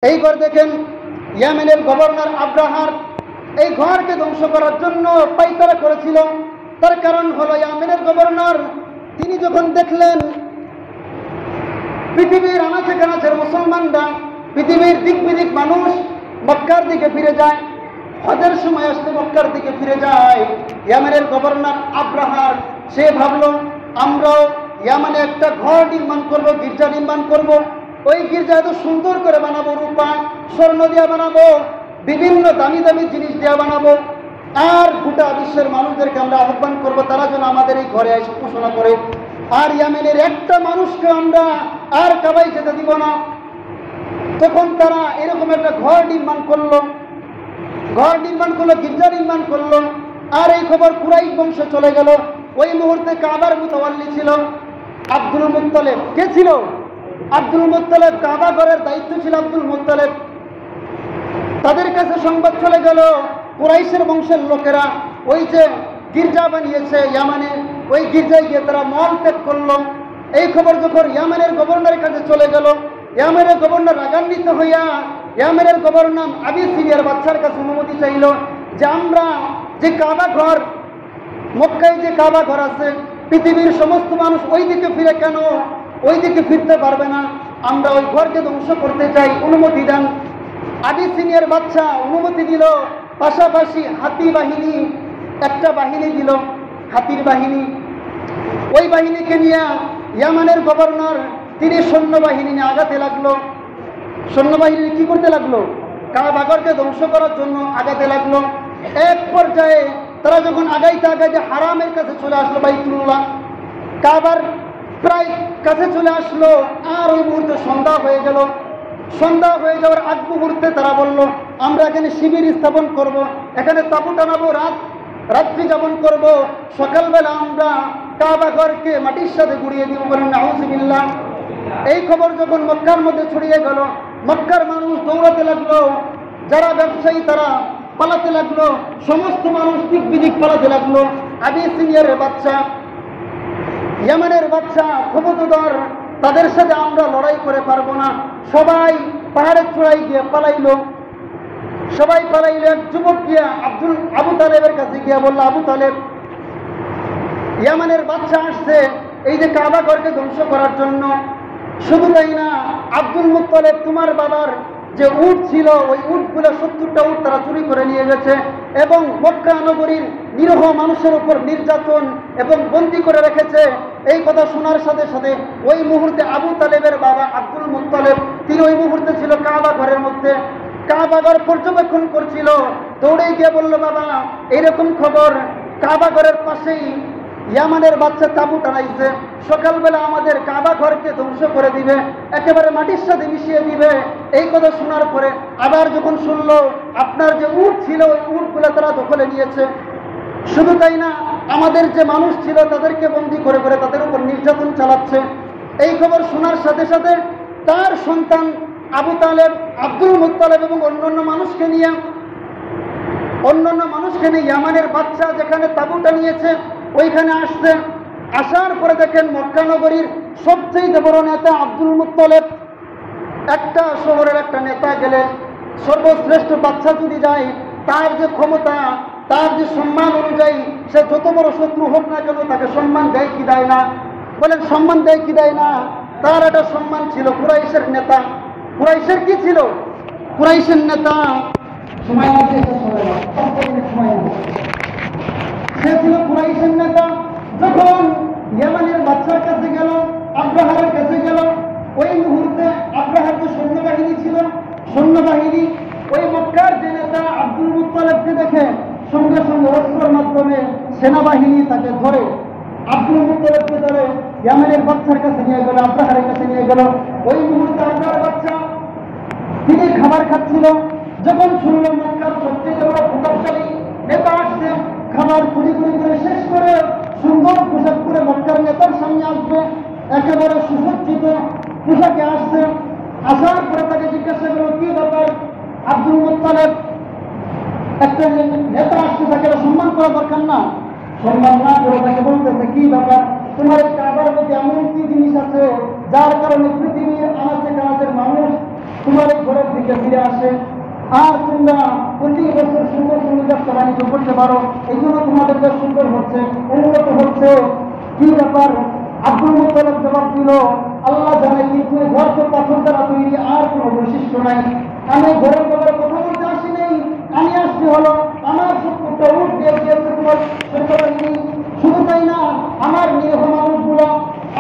এইবার দেখেন ইয়েমেনের গভর্নর আব্রাহার এই ঘরকে ধ্বংস করার জন্য পাইতারা করেছিল। তার কারণ হলো ইয়েমেনের গভর্নর তিনি যখন দেখলেন পৃথিবীর আনাচে কানাচের মুসলমানরা, পৃথিবীর দিক বিদিক মানুষ মক্কার দিকে ফিরে যায়, হজের সময় আসতে মক্কার দিকে ফিরে যায়, ইয়েমেনের গভর্নর আব্রাহার সে ভাবলো আমরাও ইয়েমেনে একটা ঘর নির্মাণ করব, গির্জা নির্মাণ করব। ওই গির্জা এত সুন্দর করে বানাবো, রূপা স্বর্ণ দিয়া বানাবো, বিভিন্ন দামি দামি জিনিস দিয়া বানাবো, আর গোটা বিশ্বের মানুষদেরকে আমরা আহ্বান করব তারা যেন আমাদের এই ঘরে এসে ঘোষণা করে। আর ইয়েমেনের একটা মানুষকে আমরা আর কাবাই যেতে দিব না। তখন তারা এরকম একটা ঘর নির্মাণ করলো, গির্জা নির্মাণ করলো। আর এই খবর কুরাইশ বংশে চলে গেল। ওই মুহূর্তে কাবার মুতাওয়াল্লি ছিল আব্দুল মুত্তালিব। কে ছিল? Abdul Muttalib. কাবা ঘরের দায়িত্ব ছিল আব্দুল মুত্তালিব। তাদের কাছে সংবাদ চলে গেল কুরাইশের বংশের লোকেরা ওই যে গির্জা বানিয়েছে ইয়ামানে, ওই গির্জায় গিয়ে তারা মল ত্যাগ করলো। এই খবর যখন ইয়ামানের গভর্নরের কাছে চলে গেল, ইয়ামানের গভর্নর রাগান্বিত হইয়া ইয়ামানের গভর্নর আবিসিনিয়ার বাচ্চার কাছে অনুমতি চাইল যে আমরা যে কাবা ঘর, মক্কায় যে কাবা ঘর আছে, পৃথিবীর সমস্ত মানুষ ওই দিকে ফিরে কেন ওই দিকে ফিরতে পারবে না, আমরা ওই ঘরকে ধ্বংস করতে চাই, অনুমতি দেন। আবিসিনিয়ার বাচ্চা অনুমতি দিল। পাশাপাশি হাতি বাহিনী, একটা বাহিনী দিল, হাতির বাহিনী। ওই বাহিনীকে নিয়ে ইয়ামানের গভর্নর তিনি সৈন্যবাহিনী নিয়ে আগাতে লাগলো। সৈন্যবাহিনী কি করতে লাগলো? কাবাঘরকে ধ্বংস করার জন্য আগাতে লাগলো। এক পর্যায়ে তারা যখন আগাইতে আগাইতে হারামের কাছে চলে আসলো, বাইতুল্লাহ কাবার প্রায় কাছে চলে আসলো, আর ওই মুহূর্তে সন্ধ্যা হয়ে গেল। সন্ধ্যা হয়ে যাওয়ার আগ মুহূর্তে তারা বলল আমরা এখানে শিবির স্থাপন করব, এখানে তাঁবু টানাবো, রাত্রি যাপন করব, সকালবেলা আমরা কাবা ঘরকে মাটির সাথে গুড়িয়ে দিব। বলেন নাউযুবিল্লাহ। এই খবর যখন মক্কার মধ্যে ছড়িয়ে গেল, মক্কার মানুষ দৌড়াতে লাগলো, যারা ব্যবসায়ী তারা পালাতে লাগলো, সমস্ত মানুষ দিক বিদিক পালাতে লাগলো। আবিসিনিয়ার বাচ্চা, ইয়ামানের বাচ্চা ক্ষমতাধর, তাদের সাথে আমরা লড়াই করে পারবো না, সবাই পাহাড়ের চূড়ায় গিয়ে পালাইলো। সবাই পালাইলো। এক যুবক গিয়া আবু তালেবের কাছে গিয়া বলল, আবু তালেব, ইয়ামানের বাচ্চা আসছে এই যে কাবা ঘরকে ধ্বংস করার জন্য। শুধু তাই না, আব্দুল মুত্তালিব তোমার বাবার যে উট ছিল, ওই উটগুলো 70টা উট তারা চুরি করে নিয়ে গেছে এবং মক্কা নগরীর নিরীহ মানুষের উপর নির্যাতন এবং বন্দী করে রেখেছে। এই কথা শোনার সাথে সাথে ওই মুহূর্তে আবু তালেবের বাবা আব্দুল মুত্তালিব তিনি ওই মুহূর্তে ছিল কাবা ঘরের মধ্যে, কাবা ঘর পর্যবেক্ষণ করছিল। দৌড়ে গিয়ে বলল, বাবা এইরকম খবর, কাবা ঘরের পাশেই ইয়ামানের বাচ্চা তাঁবু টানাইছে, সকালবেলা আমাদের কাবা ঘরকে ধ্বংস করে দিবে, একেবারে মাটির সাথে মিশিয়ে দিবে। এই কথা শোনার পরে আবার যখন শুনলো আপনার যে উট ছিল ওই উটগুলো তারা দখলে নিয়েছে, শুধু তাই না আমাদের যে মানুষ ছিল তাদেরকে বন্দী করে করে তাদের উপর নির্যাতন চালাচ্ছে। এই খবর শোনার সাথে সাথে তার সন্তান আবু তালেব, আব্দুল মুত্তালিব এবং অন্যান্য মানুষকে নিয়ে ইয়ামানের বাচ্চা যেখানে তাঁবুটা নিয়েছে ওইখানে আসছে। আসার পরে দেখেন মক্কা নগরীর সবচেয়ে বড় নেতা আব্দুল মুত্তালিব। একটা শহরের একটা নেতা গেলে, সর্বশ্রেষ্ঠ বাচ্চা যদি যায়, তার যে ক্ষমতা, তার যে সম্মান অনুযায়ী সে যত বড় শত্রু হোক না কেন তাকে সম্মান দেয় কি দেয় না? বলেন সম্মান দেয় কি দেয় না? তার একটা সম্মান ছিল। কুরাইশের নেতা, কুরাইশের কি ছিল? কুরাইশের নেতা সে ছিল কুরাইশের নেতা। যখন ইয়ামানের বাচ্চার কাছে গেল, আব্রাহারের কাছে গেল, ওই মুহূর্তে আব্রাহার যে সৈন্যবাহিনী ছিল, সৈন্যবাহিনী ওই মক্কার যে নেতা আব্দুল মুত্তালিবকে দেখে সঙ্গে সঙ্গে অস্ত্রের মাধ্যমে সেনাবাহিনী তাকে ধরে, আব্দুল মুত্তালিবকে ধরে ইয়ামানের বাচ্চার কাছে নিয়ে গেল, আব্রাহারের কাছে নিয়ে গেল। ওই মুহূর্তে আব্রাহার বাচ্চা তিনি খাবার খাচ্ছিল, যখন শুনল মক্কার সবচেয়ে বড় প্রতাপশালী নেতা আসছে, খাবার কুড়ি কুড়ি করে শেষ করে সুন্দর পোশাক করে মক্কার নেতার সামনে আসবে, একেবারে সুসজ্জিত পোশাকে আসছে। আসার পরে তাকে জিজ্ঞাসা করল, কি ব্যাপার আব্দুল মুত্তালিব, একটা নেতা আসছে তাকে সম্মান করা দরকার না? সম্মান না করে তাকে বলতেছে, কি ব্যাপার, তোমার এই কাবার মধ্যে এমন কি জিনিস আছে যার কারণে পৃথিবীর আনাচে কানাচের মানুষ তোমার এই ঘরের দিকে ফিরে আসে, আর তোমরা প্রতি বছর সুন্দর সুন্দর ব্যবসা বাণিজ্য করতে পারো, এই জন্য তোমাদের কাছে সুন্দর হচ্ছে, উন্নত হচ্ছে। কি ব্যাপার? আব্দুল মুত্তালিব জবাব দিল, আল্লাহ জানে, কিন্তু এই ঘর তো পাথর দ্বারা তৈরি, আর কোনো বৈশিষ্ট্য নাই। আমি ঘরের ব্যাপারে কথা বলতে আসি নেই, আমি আসছি হলো আমার সত্তরটা উঠ দিয়ে দিয়েছে তোমার সরকারি। শুধু তাই না, আমার নিরীহ মানুষগুলো,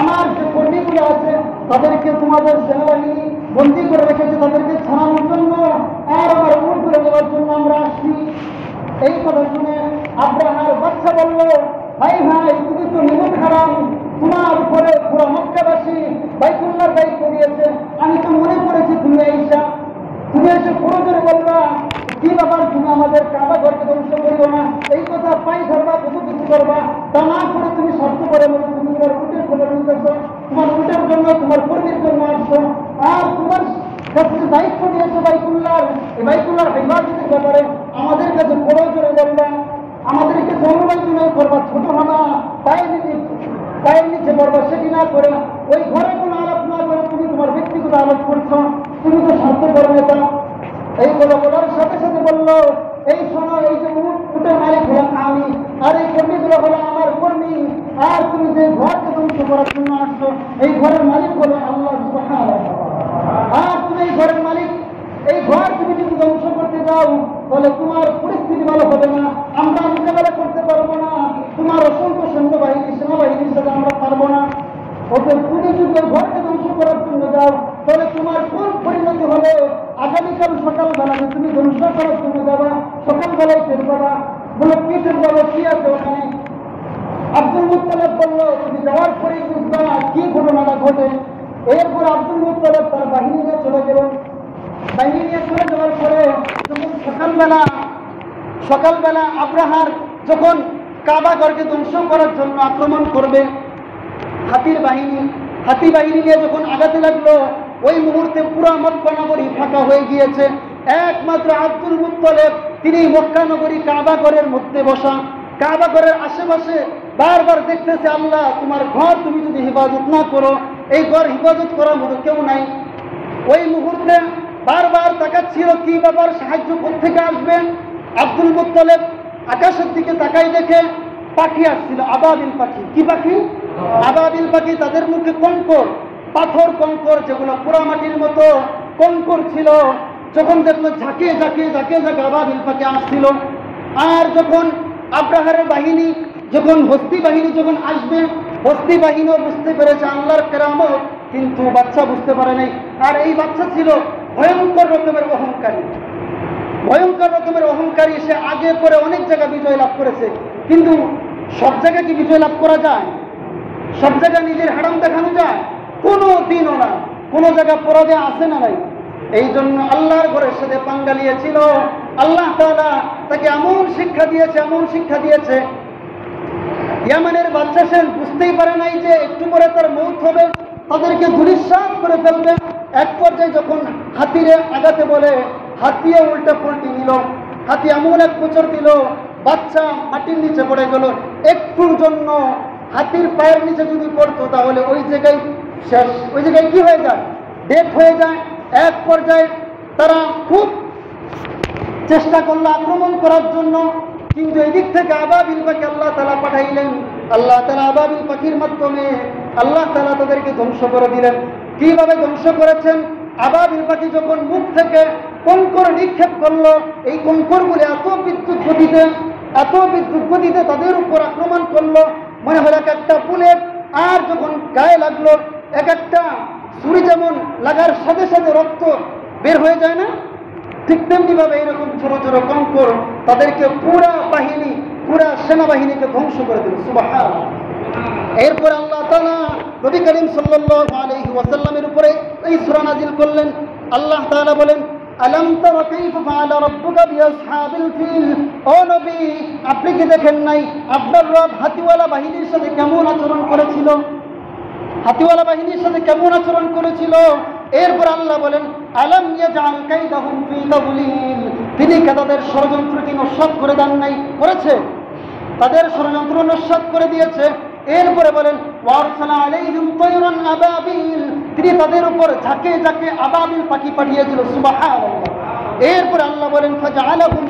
আমার যে কর্মীগুলো আছে, তাদেরকে তোমাদের সেনাবাহিনী বন্দী করে রেখেছে, তাদেরকে ছাড়ানোর জন্য আর আমার উঠ করে দেওয়ার জন্য আমরা আসছি। এই কথা শুনে আব্রাহার বাচ্চা বলল, ভাই ভাই, তুমি তো নিমক হারাম, তোমার উপরে পুরো মক্কাবাসী বাইতুল্লাহর দায়িত্ব দিয়েছে, আমি তো মনে করেছি তুমি এসে প্রয়োজনে বলবা কি ব্যাপার, তুমি আমাদের কাবা ঘরকে ধ্বংস করিও না, এই কথা পাই ধরবা, কত কিছু করবা, তা না করে তুমি শর্ত করে বলে তুমি তোমার উটের খবর নিতেছ, তোমার উটের জন্য, তোমার কর্মীর জন্য আসছো, আর তোমার কাছে দায়িত্ব দিয়েছে বাইতুল্লাহর, এই বাইতুল্লাহর হেফাজতের ব্যাপারে আমাদের কাছে প্রয়োজনে বলবা, আমাদেরকে জনবায়ু করবা, ছোট হবা, পায়ের নিচে পড়বা, সেটি না করে ওই ঘরে কোনো আলাপ না করে তুমি তোমার ব্যক্তিগত আলাপ করছো, তুমি তো স্বার্থপর নেতা। এই কথা বলার সাথে সাথে বললো, এই শোনো, এই যে উটের মালিক হলাম আমি, আর এই কর্মীগুলো হলো আমার কর্মী, আর তুমি যে ঘরকে ধ্বংস করার জন্য আসছো, এই ঘরের মালিক হলো আল্লাহ সুবহানাহু। আর তুমি এই ঘরের মালিক, এই ঘর তুমি যদি ধ্বংস করতে যাও, তাহলে তোমার পরিস্থিতি ভালো হবে না, আমরা মোকাবেলা করতে পারবো না, তোমার অসংখ্য সৈন্যবাহিনী সেনাবাহিনীর সাথে আমরা পারবো না। ওদের তুমি যদি ঘরকে ধ্বংস করার জন্য যাও, তাহলে তোমার কোন পরিণতি হবে? আগামীকাল সকালবেলা তুমি ধ্বংস করার জন্য যাবা, সকালবেলায় টের পাবা। বলে কি টের পাবো, কি আছে ওখানে? আব্দুল মুত্তালিব বলল, তুমি যাওয়ার পরেই বুঝবা কি ঘটনাটা ঘটে। এরপর আব্দুল মুত্তালিব তার বাহিনী নিয়ে চলে গেল। বাহিনী নিয়ে চলে যাওয়ার পরে যখন সকালবেলা আব্রাহার যখন কাবা ঘরকে ধ্বংস করার জন্য আক্রমণ করবে, হাতি বাহিনী নিয়ে যখন আগাতে লাগলো, ওই মুহূর্তে পুরো মক্কা নগরী ফাঁকা হয়ে গিয়েছে। একমাত্র আব্দুল মুত্তালিব, তিনি মক্কা নগরী কাবা ঘরের মধ্যে বসা, কাবা ঘরের আশেপাশে বারবার দেখতেছে, আল্লাহ তোমার ঘর তুমি যদি হেফাজত না করো, এই ঘর হেফাজত করার মতো কেউ নাই। ওই মুহূর্তে বারবার তাকাচ্ছিল, কি ব্যাপার, সাহায্য কোত্থেকে আসবে। আব্দুল মুত্তালিব আকাশের দিকে তাকাই দেখে পাখি আসছিল, আবাবিল পাখি। কি পাখি? আবাবিল পাখি। তাদের মুখে কঙ্কর, পাথর কঙ্কর, যেগুলো পোড়া মাটির মতো কঙ্কর ছিল। যখন দেখলো ঝাঁকিয়ে আবাবিল পাখি আসছিল। আর যখন আব্রাহারের বাহিনী, যখন হস্তি বাহিনী যখন আসবে, হস্তি বাহিনীও বুঝতে পেরেছে আল্লাহর কেরামত, কিন্তু বাচ্চা বুঝতে পারে নাই। আর এই বাচ্চা ছিল ভয়ঙ্কর রকমের অহংকারী। সে আগে পরে অনেক জায়গায় বিজয় লাভ করেছে, কিন্তু সব জায়গায় কি বিজয় লাভ করা যায়? সব জায়গায় নিজের হারাম দেখানো যায়? কোনো দিনও না। কোনো জায়গায় পরাজয় আসে না নাই। এই জন্য আল্লাহর ঘরের সাথে পাঙ্গা নিয়েছিল। আল্লাহ তাআলা তাকে এমন শিক্ষা দিয়েছে, ইয়ামানের বাচ্চা সে বুঝতেই পারে নাই যে একটু পরে তার মৌত হবে, তাদেরকে ধূলিসাৎ করে ফেলবে। এক পর্যায়ে যখন হাতিরে আগাতে বলে, হাতিয়ে উল্টা পল্টি নিল, হাতি এমন এক কোচর দিল, বাচ্চা মাটির নিচে পড়ে গেল। একটুর জন্য হাতির পায়ের নিচে যদি পড়তো, তাহলে ওই জায়গায় শেষ, ওই জায়গায় কি হয়ে যায়? ডেথ হয়ে যায়। এক পর্যায়ে তারা খুব চেষ্টা করলো আক্রমণ করার জন্য, কিন্তু এদিক থেকে আবাবিল পাখি আল্লাহ তাআলা পাঠাইলেন। আল্লাহ তাআলা আবাবিল পাখির মাধ্যমে আল্লাহ তাআলা তাদেরকে ধ্বংস করে দিলেন। কিভাবে ধ্বংস করেছেন? আবাবিল পাখি যখন মুখ থেকে কঙ্কর নিক্ষেপ করলো, এই কঙ্করগুলি এত বিদ্যুৎ গতিতে তাদের উপর আক্রমণ করলো, মনে হলো এক একটা বুলেট। আর যখন গায়ে লাগলো, এক একটা ছুরি যেমন লাগার সাথে সাথে রক্ত বের হয়ে যায় না, ঠিক তেমনি ভাবে এরকম ছোট ছোট কঙ্কর তাদেরকে পুরা সেনাবাহিনীকে ধ্বংস করে দিল। সুবহানাল্লাহ। এরপর আল্লাহ তাআলা নবী করিম সাল্লাল্লাহু আলাইহি ওয়াসাল্লামের উপরে এই সূরা নাযিল করলেন। আল্লাহ তাআলা বলেন, আলাম তারা কাইফা ফাআলা রাব্বুকা বিআসহাবিল ফিল। ও নবী, আপনি কি দেখেন নাই আপনার রব হাতিওয়ালা বাহিনীর সাথে কেমন আচরণ করেছিল? এরপর আল্লাহ বলেন, আলাম ইয়াজআল কাইদাহুম ফি তাদলিল। তিনি তাদের ষড়যন্ত্রকে নস্যাৎ করে দেন নাই? করেছে, তাদের ষড়যন্ত্র নস্যাৎ করে দিয়েছে। এরপরে বলেন, ওয়ারসালা আলাইহিম তায়রান আবাবিল। তিনি তাদের উপর ঝাঁকে ঝাঁকে আবাবিল পাখি পাঠিয়েছিল। সুবহানাল্লাহ। এরপর আল্লাহ বলেন ফাজআলাহুম